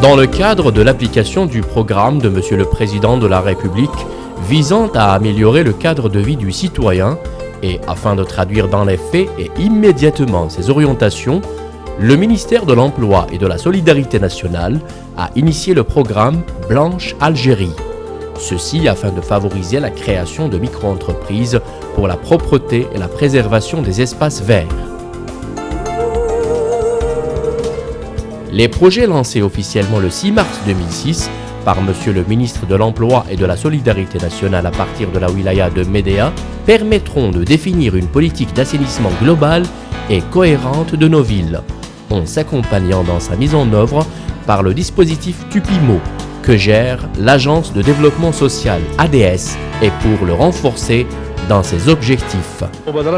Dans le cadre de l'application du programme de Monsieur le Président de la République visant à améliorer le cadre de vie du citoyen et afin de traduire dans les faits et immédiatement ces orientations, le ministère de l'Emploi et de la Solidarité nationale a initié le programme Blanche Algérie. Ceci afin de favoriser la création de micro-entreprises pour la propreté et la préservation des espaces verts. Les projets lancés officiellement le 6 mars 2006 par Monsieur le ministre de l'Emploi et de la Solidarité nationale à partir de la wilaya de Médéa permettront de définir une politique d'assainissement globale et cohérente de nos villes, en s'accompagnant dans sa mise en œuvre par le dispositif Tupimo que gère l'Agence de développement social ADS et pour le renforcer dans ses objectifs.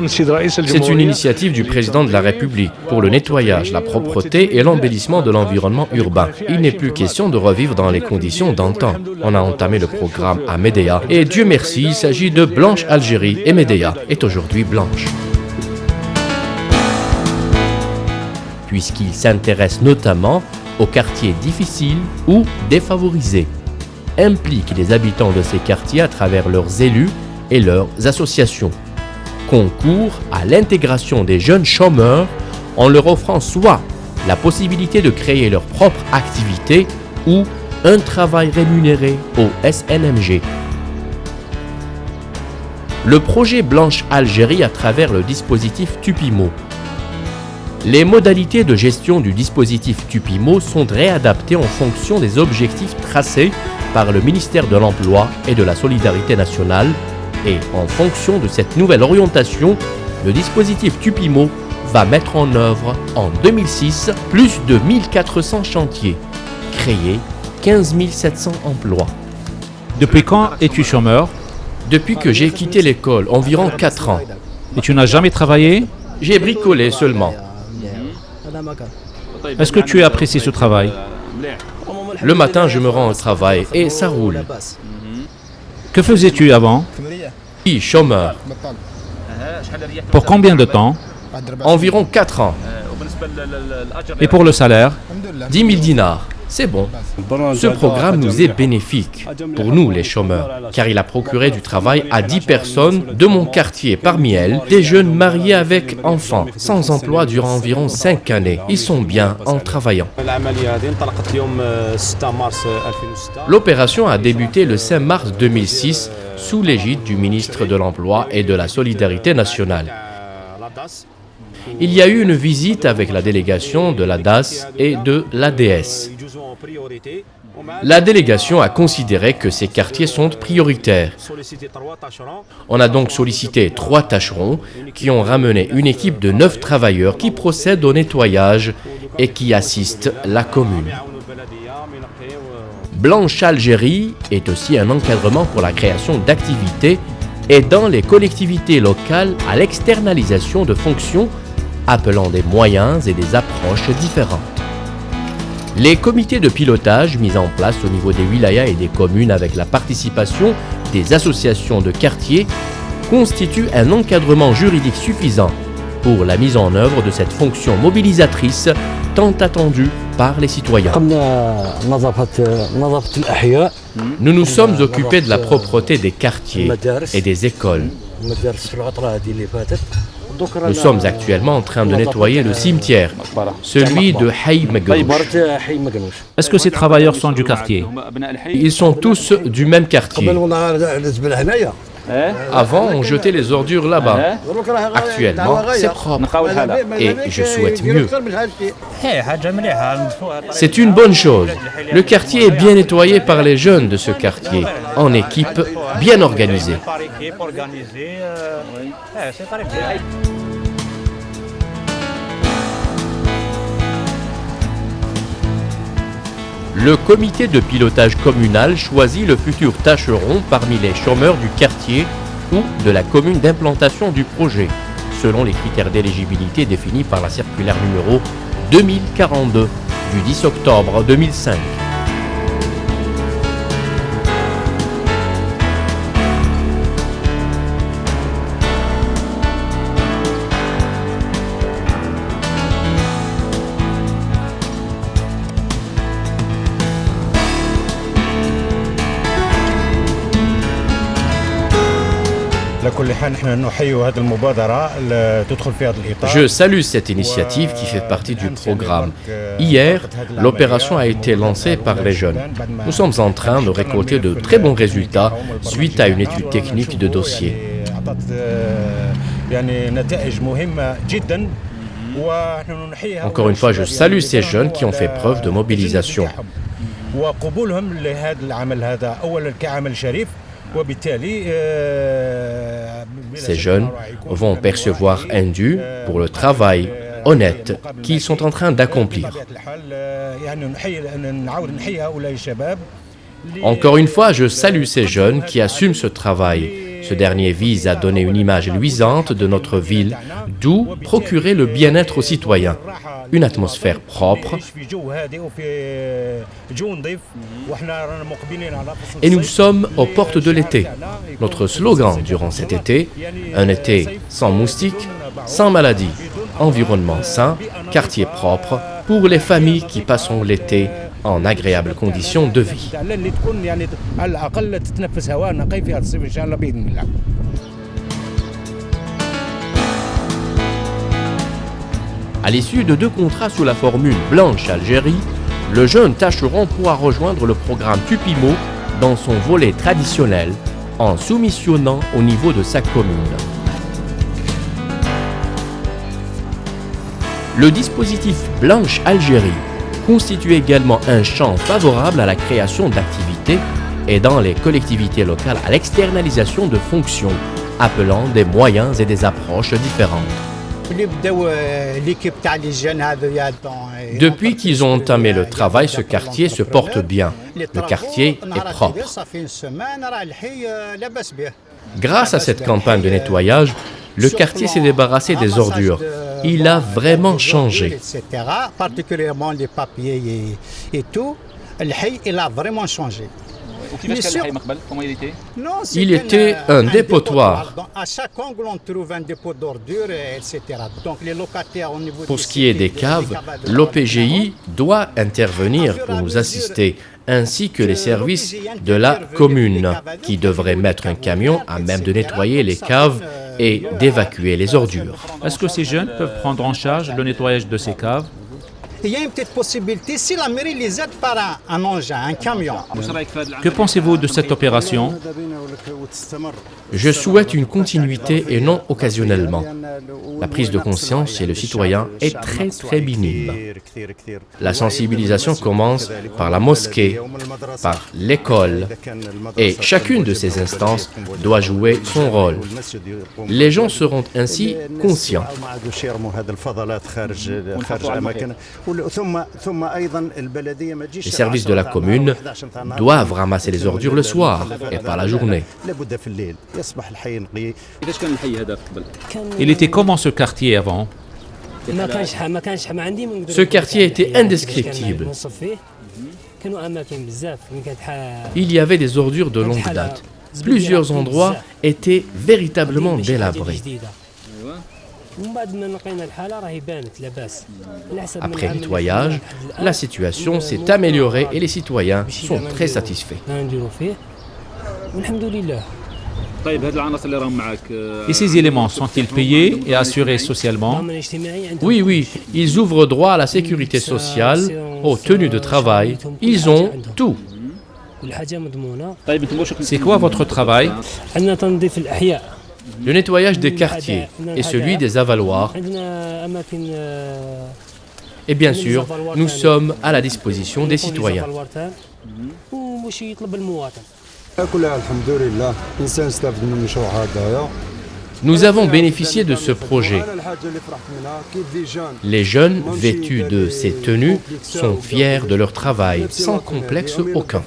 C'est une initiative du président de la République pour le nettoyage, la propreté et l'embellissement de l'environnement urbain. Il n'est plus question de revivre dans les conditions d'antan. On a entamé le programme à Médéa et Dieu merci, il s'agit de Blanche Algérie et Médéa est aujourd'hui blanche. Puisqu'il s'intéresse notamment aux quartiers difficiles ou défavorisés, implique les habitants de ces quartiers à travers leurs élus et leurs associations, concourt à l'intégration des jeunes chômeurs en leur offrant soit la possibilité de créer leur propre activité ou un travail rémunéré au SNMG. Le projet Blanche Algérie à travers le dispositif Tupimo. Les modalités de gestion du dispositif Tupimo sont réadaptées en fonction des objectifs tracés par le ministère de l'Emploi et de la Solidarité nationale et en fonction de cette nouvelle orientation, le dispositif Tupimo va mettre en œuvre en 2006 plus de 1400 chantiers, créer 15 700 emplois. Depuis quand es-tu chômeur? Depuis que j'ai quitté l'école, environ 4 ans. Et tu n'as jamais travaillé? J'ai bricolé seulement. Est-ce que tu as apprécié ce travail? Le matin, je me rends au travail et ça roule. Que faisais-tu avant? Oui, chômeur. Pour combien de temps? Environ 4 ans. Et pour le salaire? 10 000 dinars. C'est bon. Ce programme nous est bénéfique, pour nous les chômeurs, car il a procuré du travail à 10 personnes de mon quartier, parmi elles, des jeunes mariés avec enfants, sans emploi durant environ 5 années. Ils sont bien en travaillant. L'opération a débuté le 5 mars 2006 sous l'égide du ministre de l'Emploi et de la Solidarité nationale. Il y a eu une visite avec la délégation de la DAS et de l'ADS. La délégation a considéré que ces quartiers sont prioritaires. On a donc sollicité 3 tâcherons qui ont ramené une équipe de 9 travailleurs qui procèdent au nettoyage et qui assistent la commune. Blanche Algérie est aussi un encadrement pour la création d'activités aidant les collectivités locales à l'externalisation de fonctions appelant des moyens et des approches différentes. Les comités de pilotage mis en place au niveau des wilayas et des communes avec la participation des associations de quartiers constituent un encadrement juridique suffisant pour la mise en œuvre de cette fonction mobilisatrice tant attendue par les citoyens. Nous nous sommes occupés de la propreté des quartiers et des écoles. Nous sommes actuellement en train de nettoyer le cimetière, celui de Haï Magrouch. Est-ce que ces travailleurs sont du quartier? Ils sont tous du même quartier. Avant, on jetait les ordures là-bas. Actuellement, c'est propre. Et je souhaite mieux. C'est une bonne chose. Le quartier est bien nettoyé par les jeunes de ce quartier, en équipe bien organisée. Le comité de pilotage communal choisit le futur tâcheron parmi les chômeurs du quartier ou de la commune d'implantation du projet, selon les critères d'éligibilité définis par la circulaire numéro 2042 du 10 octobre 2005. Je salue cette initiative qui fait partie du programme. Hier, l'opération a été lancée par les jeunes. Nous sommes en train de récolter de très bons résultats suite à une étude technique de dossier. Encore une fois, je salue ces jeunes qui ont fait preuve de mobilisation. Ces jeunes vont percevoir un dû pour le travail honnête qu'ils sont en train d'accomplir. Encore une fois, je salue ces jeunes qui assument ce travail. Ce dernier vise à donner une image luisante de notre ville, d'où procurer le bien-être aux citoyens, une atmosphère propre. Et nous sommes aux portes de l'été. Notre slogan durant cet été, un été sans moustiques, sans maladies, environnement sain, quartier propre, pour les familles qui passeront l'été en agréables conditions de vie. À l'issue de 2 contrats sous la formule Blanche Algérie, le jeune tâcheron pourra rejoindre le programme Tupimo dans son volet traditionnel en soumissionnant au niveau de sa commune. Le dispositif Blanche Algérie constitue également un champ favorable à la création d'activités aidant les collectivités locales à l'externalisation de fonctions, appelant des moyens et des approches différentes. Depuis qu'ils ont entamé le travail, ce quartier se porte bien. Le quartier est propre. Grâce à cette campagne de nettoyage, le quartier s'est débarrassé des ordures. Il a vraiment changé. Particulièrement les papiers et tout, il a vraiment changé. Comment il était? Il était un dépotoir. À chaque angle, on trouve un dépôt d'ordures, etc. Donc, les locataires au niveau pour ce qui est des caves, l'OPGI doit intervenir pour nous assister, ainsi que les services de la commune, qui devraient mettre un camion à même de nettoyer les caves et d'évacuer les ordures. Est-ce que ces jeunes peuvent prendre en charge le nettoyage de ces caves? Il y a une petite possibilité, si la mairie les aide par un engin, un camion. Que pensez-vous de cette opération? Je souhaite une continuité et non occasionnellement. La prise de conscience chez le citoyen est très minime. La sensibilisation commence par la mosquée, par l'école, et chacune de ces instances doit jouer son rôle. Les gens seront ainsi conscients. Les services de la commune doivent ramasser les ordures le soir et pas la journée. Il était comment ce quartier avant? Ce quartier était indescriptible. Il y avait des ordures de longue date. Plusieurs endroits étaient véritablement délabrés. Après nettoyage, la situation s'est améliorée et les citoyens sont très satisfaits. Et ces éléments sont-ils payés et assurés socialement? Oui, ils ouvrent droit à la sécurité sociale, aux tenues de travail, ils ont tout. C'est quoi votre travail? Le nettoyage des quartiers et celui des avaloirs. Et bien sûr, nous sommes à la disposition des citoyens. Nous avons bénéficié de ce projet. Les jeunes, vêtus de ces tenues, sont fiers de leur travail, sans complexe aucun.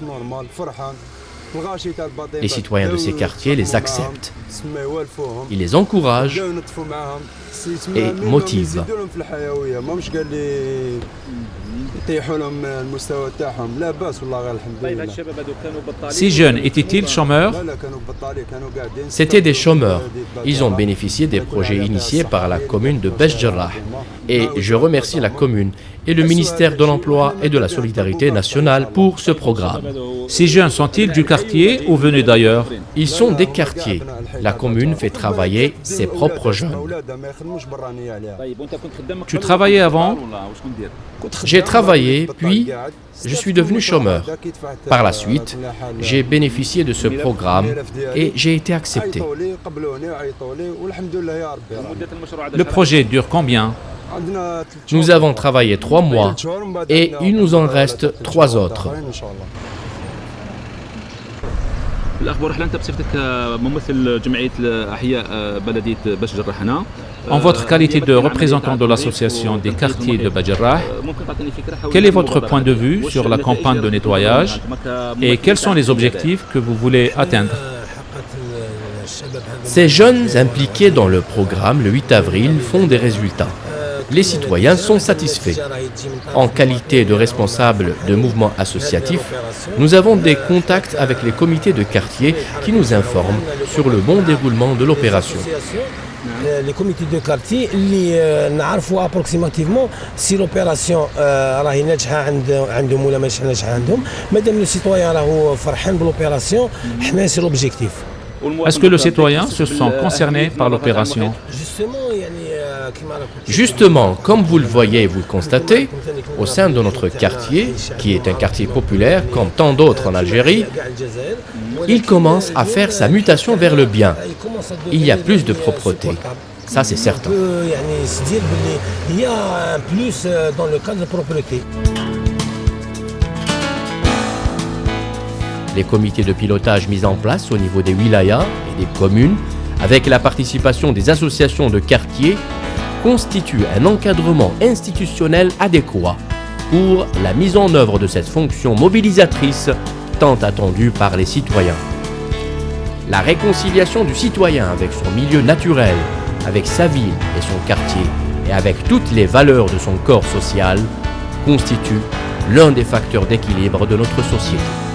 Les citoyens de ces quartiers les acceptent. Ils les encouragent et motivent. Ces jeunes étaient-ils chômeurs? C'étaient des chômeurs. Ils ont bénéficié des projets initiés par la commune de Besh Jarrah. Et je remercie la commune et le ministère de l'Emploi et de la Solidarité nationale pour ce programme. Ces jeunes sont-ils du quartier quartier ou venus d'ailleurs? Ils sont des quartiers. La commune fait travailler ses propres jeunes. Tu travaillais avant? J'ai travaillé, puis je suis devenu chômeur. Par la suite, j'ai bénéficié de ce programme et j'ai été accepté. Le projet dure combien? Nous avons travaillé 3 mois et il nous en reste 3 autres. En votre qualité de représentant de l'association des quartiers de Badjerrah, quel est votre point de vue sur la campagne de nettoyage et quels sont les objectifs que vous voulez atteindre? Ces jeunes impliqués dans le programme le 8 avril font des résultats. Les citoyens sont satisfaits. En qualité de responsable de mouvements associatifs, nous avons des contacts avec les comités de quartier qui nous informent sur le bon déroulement de l'opération. Les comités de quartier اللي نعرفوا approximativement si l'opération راهي ناجحه عندهم ولا ماشي ناجحه عندهم مادام لو سيتويان راهو فرحان بالopération حنا سي l'objectif. Est-ce que les citoyens se sont concernés par l'opération? Justement, comme vous le voyez et vous le constatez, au sein de notre quartier, qui est un quartier populaire comme tant d'autres en Algérie, il commence à faire sa mutation vers le bien. Il y a plus de propreté. Ça, c'est certain. Il y a un plus dans le cadre de propreté. Les comités de pilotage mis en place au niveau des wilayas et des communes, avec la participation des associations de quartier, constituent un encadrement institutionnel adéquat pour la mise en œuvre de cette fonction mobilisatrice tant attendue par les citoyens. La réconciliation du citoyen avec son milieu naturel, avec sa ville et son quartier, et avec toutes les valeurs de son corps social, constitue l'un des facteurs d'équilibre de notre société.